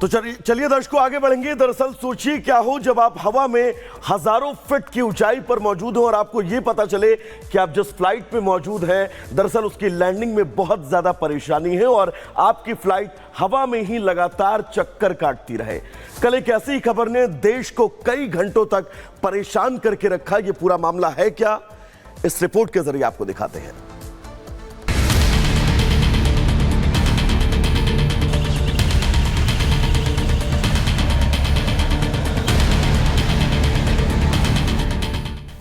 तो चलिए दर्शकों आगे बढ़ेंगे। दरअसल सोचिए क्या हो जब आप हवा में हजारों फीट की ऊंचाई पर मौजूद हो और आपको यह पता चले कि आप जिस फ्लाइट पे मौजूद हैं दरअसल उसकी लैंडिंग में बहुत ज्यादा परेशानी है और आपकी फ्लाइट हवा में ही लगातार चक्कर काटती रहे। कल एक ऐसी खबर ने देश को कई घंटों तक परेशान करके रखा। यह पूरा मामला है क्या, इस रिपोर्ट के जरिए आपको दिखाते हैं।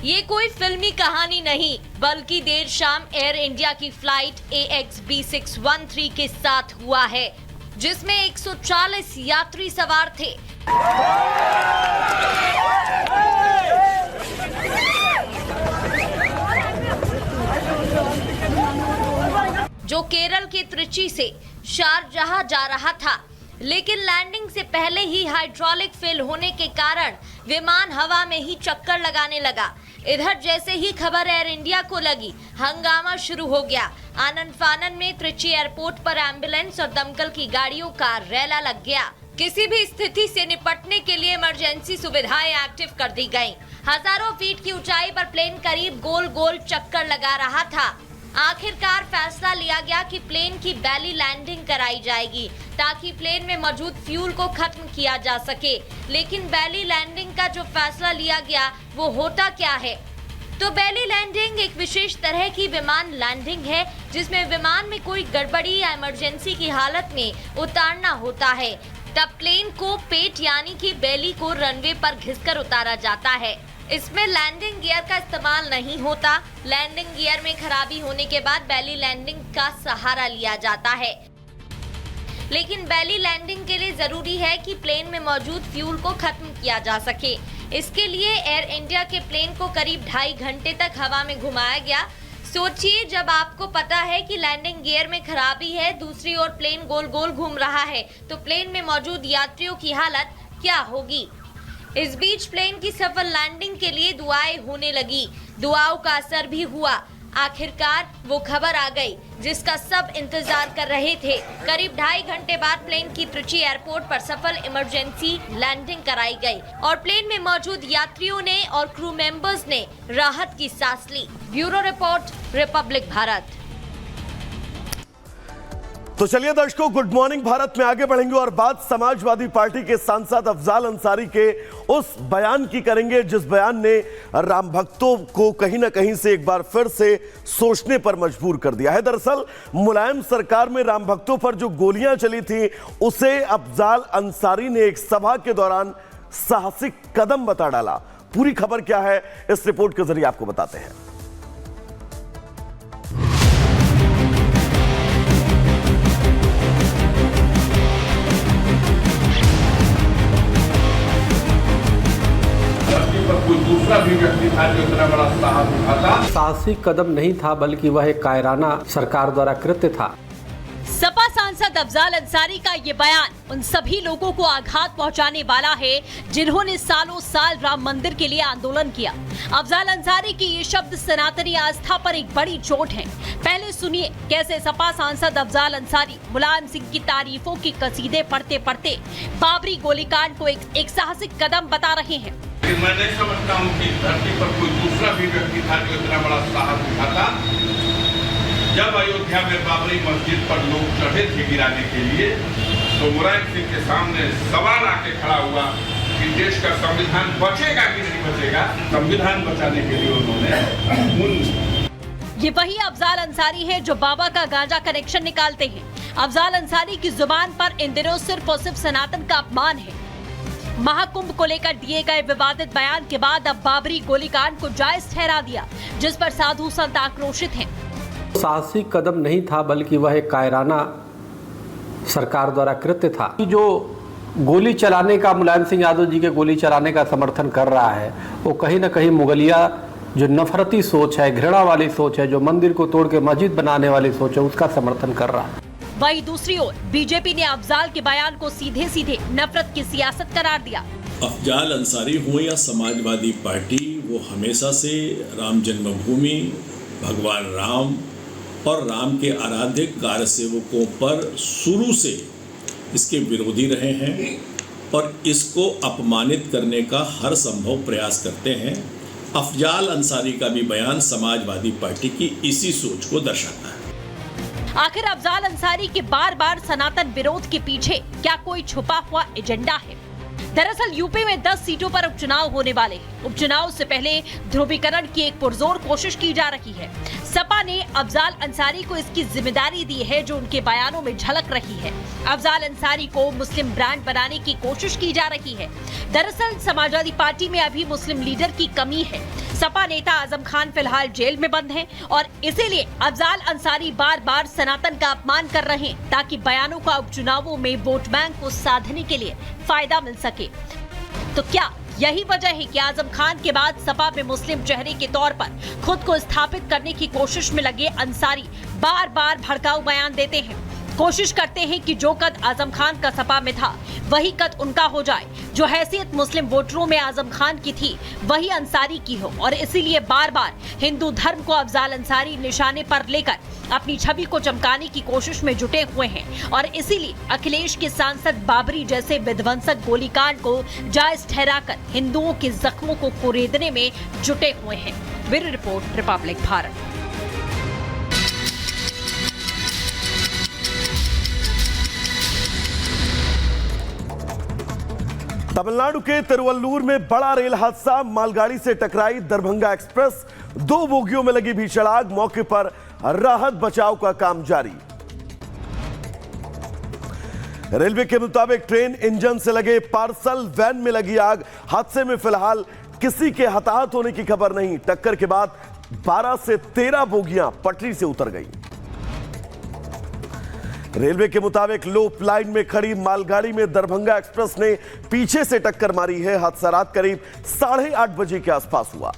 ये कोई फिल्मी कहानी नहीं बल्कि देर शाम एयर इंडिया की फ्लाइट AX B613 के साथ हुआ है, जिसमें 140 यात्री सवार थे। जो केरल के त्रिची से शारजाह जा रहा था, लेकिन लैंडिंग से पहले ही हाइड्रोलिक फेल होने के कारण विमान हवा में ही चक्कर लगाने लगा। इधर जैसे ही खबर एयर इंडिया को लगी, हंगामा शुरू हो गया। आनन फानन में त्रिची एयरपोर्ट पर एम्बुलेंस और दमकल की गाड़ियों का रैला लग गया। किसी भी स्थिति से निपटने के लिए इमरजेंसी सुविधाएं एक्टिव कर दी गईं। हजारों फीट की ऊंचाई पर प्लेन करीब गोल गोल चक्कर लगा रहा था। आखिरकार फैसला लिया गया कि प्लेन की बैली लैंडिंग कराई जाएगी ताकि प्लेन में मौजूद फ्यूल को खत्म किया जा सके। लेकिन बैली लैंडिंग का जो फैसला लिया गया वो होता क्या है? तो बैली लैंडिंग एक विशेष तरह की विमान लैंडिंग है जिसमें विमान में कोई गड़बड़ी या इमरजेंसी की हालत में उतारना होता है। तब प्लेन को पेट यानी कि बैली को रनवे पर घिसकर उतारा जाता है। इसमें लैंडिंग गियर का इस्तेमाल नहीं होता। लैंडिंग गियर में खराबी होने के बाद बैली लैंडिंग का सहारा लिया जाता है। लेकिन बैली लैंडिंग के लिए जरूरी है कि प्लेन में मौजूद फ्यूल को खत्म किया जा सके। इसके लिए एयर इंडिया के प्लेन को करीब 2.5 घंटे तक हवा में घुमाया गया। सोचिए जब आपको पता है कि लैंडिंग गियर में खराबी है, दूसरी ओर प्लेन गोल गोल घूम रहा है, तो प्लेन में मौजूद यात्रियों की हालत क्या होगी? इस बीच प्लेन की सफल लैंडिंग के लिए दुआएं होने लगी। दुआओं का असर भी हुआ। आखिरकार वो खबर आ गई जिसका सब इंतजार कर रहे थे। करीब 2.5 घंटे बाद प्लेन की त्रिची एयरपोर्ट पर सफल इमरजेंसी लैंडिंग कराई गई और प्लेन में मौजूद यात्रियों ने और क्रू मेंबर्स ने राहत की सांस ली। Bureau report, Republic Bharat. तो चलिए दर्शकों, गुड मॉर्निंग भारत में आगे बढ़ेंगे और बात समाजवादी पार्टी के सांसद अफजाल अंसारी के उस बयान की करेंगे जिस बयान ने राम भक्तों को कहीं ना कहीं से एक बार फिर से सोचने पर मजबूर कर दिया है। दरअसल मुलायम सरकार में राम भक्तों पर जो गोलियां चली थी उसे अफजाल अंसारी ने एक सभा के दौरान साहसिक कदम बता डाला। पूरी खबर क्या है इस रिपोर्ट के जरिए आपको बताते हैं। कोई दूसरा भी व्यक्ति था जो इतना बड़ा साहस उठाता। साहसिक कदम नहीं था बल्कि वह एक कायराना सरकार द्वारा कृत्य था। सपा सांसद अफजाल अंसारी का ये बयान उन सभी लोगों को आघात पहुंचाने वाला है जिन्होंने सालों साल राम मंदिर के लिए आंदोलन किया। अफजाल अंसारी की ये शब्द सनातनी आस्था पर एक बड़ी चोट है। पहले सुनिए कैसे सपा सांसद अफजाल अंसारी मुलायम सिंह की तारीफों की कसीदे पढ़ते पढ़ते बाबरी गोलीकांड को एक साहसिक कदम बता रहे हैं। मैं नहीं समझता हूँ कि धरती पर कोई दूसरा भी व्यक्ति था जो इतना बड़ा साहस उठाता। जब अयोध्या में बाबरी मस्जिद पर लोग चढ़े थे गिराने के लिए, तो मुलायम सिंह के सामने सवाल आके खड़ा हुआ कि देश का संविधान बचेगा कि नहीं बचेगा। संविधान बचाने के लिए उन्होंने ये वही अफजाल अंसारी है जो बाबा का गांजा कनेक्शन निकालते हैं। अफजाल अंसारी की जुबान पर इन दिनों सिर्फ और सिर्फ सनातन का अपमान है। महाकुंभ को लेकर दिए गए विवादित बयान के बाद अब बाबरी गोलीकांड को जायज ठहरा दिया, जिस पर साधु संत आक्रोशित हैं। साहसिक कदम नहीं था बल्कि वह एक कायराना सरकार द्वारा कृत्य था। जो गोली चलाने का, मुलायम सिंह यादव जी के गोली चलाने का समर्थन कर रहा है वो कहीं ना कहीं मुगलिया जो नफरती सोच है, घृणा वाली सोच है, जो मंदिर को तोड़ के मस्जिद बनाने वाली सोच है, उसका समर्थन कर रहा है। वहीं दूसरी ओर बीजेपी ने अफजाल के बयान को सीधे सीधे नफरत की सियासत करार दिया। अफजाल अंसारी हो या समाजवादी पार्टी, वो हमेशा से राम जन्मभूमि, भगवान राम और राम के आराध्य कारसेवकों पर शुरू से इसके विरोधी रहे हैं और इसको अपमानित करने का हर संभव प्रयास करते हैं। अफजाल अंसारी का भी बयान समाजवादी पार्टी की इसी सोच को दर्शाता है। आखिर अफजाल अंसारी के बार बार सनातन विरोध के पीछे क्या कोई छुपा हुआ एजेंडा है? दरअसल यूपी में 10 सीटों पर उपचुनाव होने वाले हैं। उपचुनाव से पहले ध्रुवीकरण की एक पुरजोर कोशिश की जा रही है। सपा ने अफजाल अंसारी को इसकी जिम्मेदारी दी है, जो उनके बयानों में झलक रही है। अफजाल अंसारी को मुस्लिम ब्रांड बनाने की कोशिश की जा रही है। दरअसल समाजवादी पार्टी में अभी मुस्लिम लीडर की कमी है। सपा नेता आजम खान फिलहाल जेल में बंद हैं और इसीलिए अफजाल अंसारी बार बार सनातन का अपमान कर रहे हैं, ताकि बयानों का उपचुनावों में वोट बैंक को साधने के लिए फायदा मिल सके। तो क्या यही वजह है कि आजम खान के बाद सपा में मुस्लिम चेहरे के तौर पर खुद को स्थापित करने की कोशिश में लगे अंसारी बार बार भड़काऊ बयान देते हैं, कोशिश करते हैं कि जो कद आजम खान का सपा में था वही कद उनका हो जाए, जो हैसियत मुस्लिम वोटरों में आजम खान की थी वही अंसारी की हो, और इसीलिए बार बार हिंदू धर्म को अफजाल अंसारी निशाने पर लेकर अपनी छवि को चमकाने की कोशिश में जुटे हुए हैं। और इसीलिए अखिलेश के सांसद बाबरी जैसे विध्वंसक गोलीकांड को जायज ठहराकर हिंदुओं के जख्मों को कुरेदने में जुटे हुए हैं। Bureau report, Republic Bharat. Tamil Nadu के तिरुवल्लूर में बड़ा रेल हादसा, मालगाड़ी से टकराई दरभंगा एक्सप्रेस, 2 बोगियों में लगी भीषण आग, मौके पर राहत बचाव का काम जारी। रेलवे के मुताबिक ट्रेन इंजन से लगे पार्सल वैन में लगी आग। हादसे में फिलहाल किसी के हताहत होने की खबर नहीं। टक्कर के बाद 12 से 13 बोगियां पटरी से उतर गई। रेलवे के मुताबिक लोप लाइन में खड़ी मालगाड़ी में दरभंगा एक्सप्रेस ने पीछे से टक्कर मारी है। हादसा रात करीब 8:30 बजे के आसपास हुआ।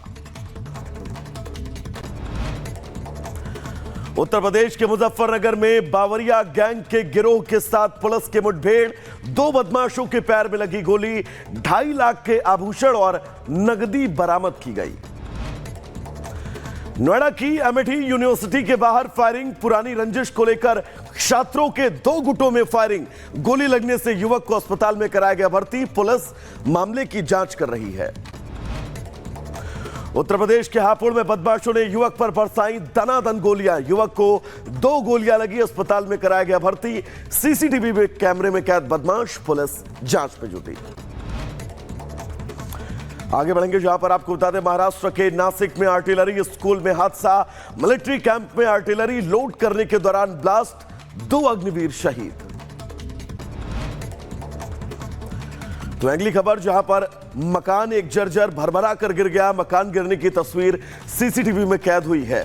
उत्तर प्रदेश के मुजफ्फरनगर में बावरिया गैंग के गिरोह के साथ पुलिस की मुठभेड़, 2 बदमाशों के पैर में लगी गोली, 2.5 लाख के आभूषण और नकदी बरामद की गई। नोएडा की अमेठी यूनिवर्सिटी के बाहर फायरिंग, पुरानी रंजिश को लेकर छात्रों के 2 गुटों में फायरिंग, गोली लगने से युवक को अस्पताल में कराया गया भर्ती। पुलिस मामले की जांच कर रही है। उत्तर प्रदेश के हापुड़ में बदमाशों ने युवक पर बरसाई दनादन गोलियां, युवक को 2 गोलियां लगी, अस्पताल में कराया गया भर्ती। सीसीटीवी में कैमरे में कैद बदमाश, पुलिस जांच में जुटी। आगे बढ़ेंगे जहां पर आपको बता दें, महाराष्ट्र के नासिक में आर्टिलरी स्कूल में हादसा, मिलिट्री कैंप में आर्टिलरी लोड करने के दौरान ब्लास्ट, 2 अग्निवीर शहीद। तो अगली खबर जहां पर मकान एक जर्जर भरभरा कर गिर गया, मकान गिरने की तस्वीर सीसीटीवी में कैद हुई है।